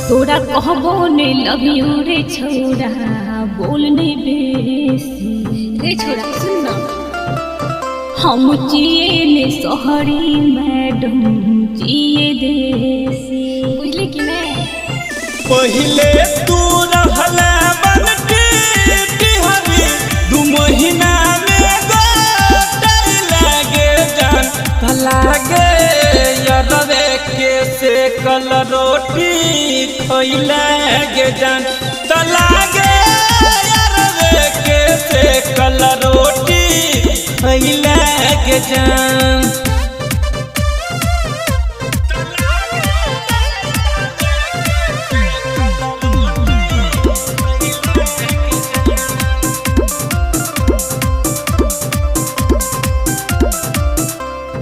तोरा कहबो ने लव यू रे छोरा बोलने बेसी रे छोरा सुन ना हम जिए ने सोहरी मैडम जिए देसी बुझले कि नहीं पहले तू रहला बन के हरी 2 महीना में गोटल लागे जान लागे यरवे के से कल रोटी खइला गे जान लागे यरवे के से कल रोटी खइला गे जान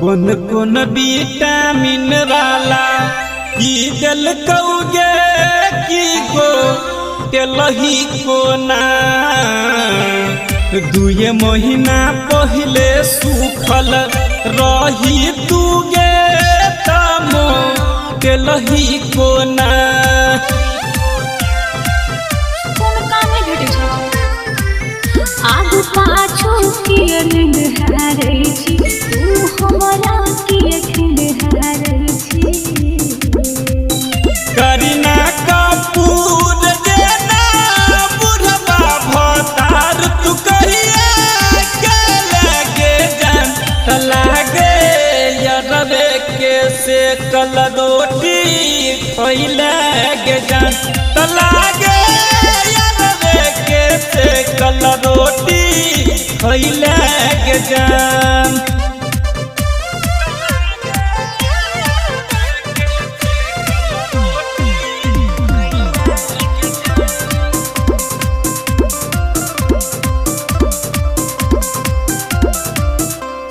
कौन कौन विटामिन वाला की दिल कौगे की गो तेलही को ना 2 महीना पहले सूखल रही तुगे तमो तेलही को ना कौन काम में भेटे छ आगू पाछू किए निहारै छी तू हमरा किए निहारै छी करीना कपूर देना बुढ़वा भतार तू कहिया के लगे जान लागे यरवे के से कल रोटी खइला गे जान लागे यरवे के से कल रोटी खइला गे जान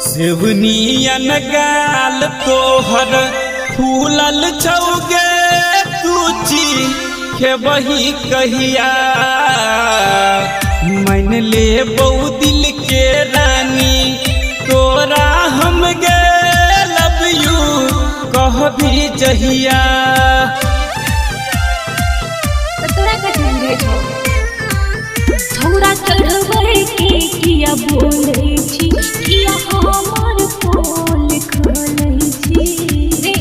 सेवनियन गाल तोहर फूलल छौगे तुची खेबही कहिया मन ले बहु दिल के रानी तोरा हम गे लव यू कहबी जहिया तोरा कथन रे छौ छोरा चढ़बै के किया बोलै छी किया हमर पोल खोलै छी रे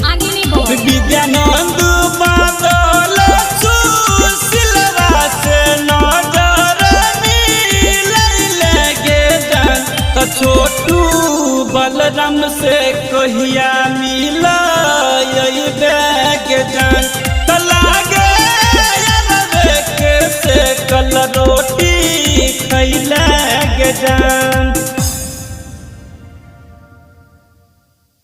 आगे नहीं बोल विद्यानंद बादल सुशीलवा से नजर मिलै लगे जान त छोटू बलराम से कहिया मिलै गे जान त लागे यरवे के से कल रोटी खइला गे जान।